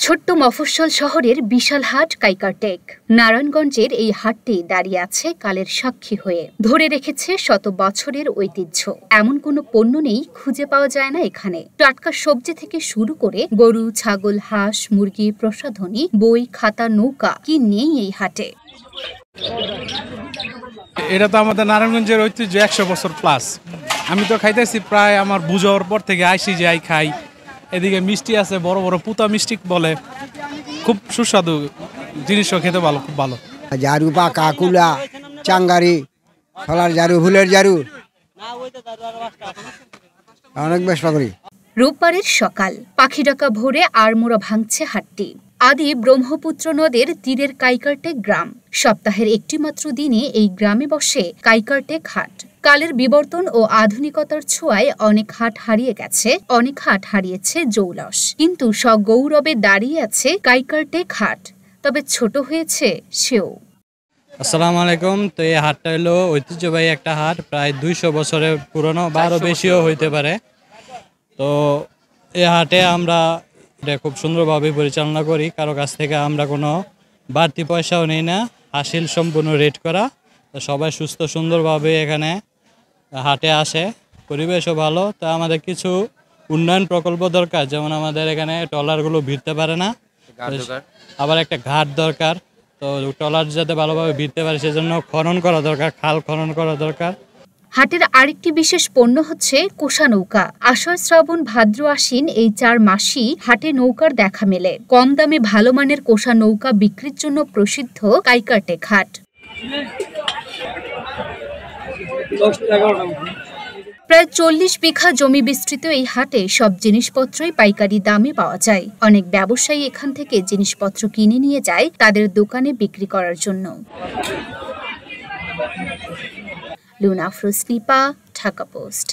ছোট্ট মফস্বল শহরের বিশাল হাট কাইকারটেক। নারায়ণগঞ্জের এই হাটটি দাঁড়িয়ে আছে কালের সাক্ষী হয়ে, ধরে রেখেছে শত বছরের ঐতিহ্য। এমন কোনো পণ্য নেই খুঁজে পাওয়া যায় না এখানে। টাটকা সবজি থেকে শুরু করে গরু, ছাগল, হাঁস, মুরগি, প্রসাধনী, বই, খাতা, নৌকা, কি নেই এই হাটে। এটা তো আমাদের নারায়ণগঞ্জের ঐতিহ্য 100 বছর প্লাস। আমি তো খাইতেছি প্রায় আমার বুঝার পর থেকে আইসি যে খাই। এদিকে মিষ্টি আছে, বড় বড় পুতা মিষ্টি বলে, খুব সুস্বাদু জিনিসও খেতে ভালো, খুব ভালো। ঝাড়ু, পাকা, কুলা, চাঙ্গারি, ফলার ঝাড়ু, ফুলের ঝাড়ু, অনেক বেশ করি। রোববারের সকাল, পাখি ডাকা ভোরে আড়মোড়া ভাঙছে হাটটি। আদি ব্রহ্মপুত্র নদের তীরের কাইকারটেক গ্রাম। সপ্তাহের একটি মাত্র দিনে এই গ্রামে বসে কাইকারটেক হাট। কালের বিবর্তন ও আধুনিকতার ছোঁয়ায় অনেক হাট হারিয়ে গেছে, অনেক হাট হারিয়েছে জৌলস, কিন্তু সগৌরবে দাঁড়িয়ে আছে কাইকারটেক হাট। তবে ছোট হয়েছে সেও। আসসালামু আলাইকুম। তো এই হাটটা হলো ঐতিহ্যবাহী একটা হাট, প্রায় 200 বছরের পুরনো বা আরও বেশিও হইতে পারে। তো এই হাটে আমরা এটা খুব সুন্দরভাবে পরিচালনা করি, কারো কাছ থেকে আমরা কোনো বাড়তি পয়সাও নিই না, হাসিল সম্পূর্ণ রেট করা। তো সবাই সুস্থ সুন্দরভাবে এখানে হাটে আসে, পরিবেশও ভালো। তো আমাদের কিছু উন্নয়ন প্রকল্প দরকার, যেমন আমাদের এখানে ট্রলারগুলো ভিড়তে পারে না, আবার একটা ঘাট দরকার। তো ট্রলার যাতে ভালোভাবে ভিড়তে পারে সেজন্য খনন করা দরকার, খাল খনন করা দরকার। হাটের আরেকটি বিশেষ পণ্য হচ্ছে কোষা নৌকা। আষাঢ়, শ্রাবণ, ভাদ্র, আশ্বিন এই 4 মাসই হাটে নৌকার দেখা মেলে। কম দামে ভালো মানের কোষা নৌকা বিক্রির জন্য প্রসিদ্ধ কাইকারটেক হাট। প্রায় 40 বিঘা জমি বিস্তৃত এই হাটে সব জিনিসপত্রই পাইকারি দামে পাওয়া যায়। অনেক ব্যবসায়ী এখান থেকে জিনিসপত্র কিনে নিয়ে যায় তাদের দোকানে বিক্রি করার জন্য। Luna Afroz, Dhaka post.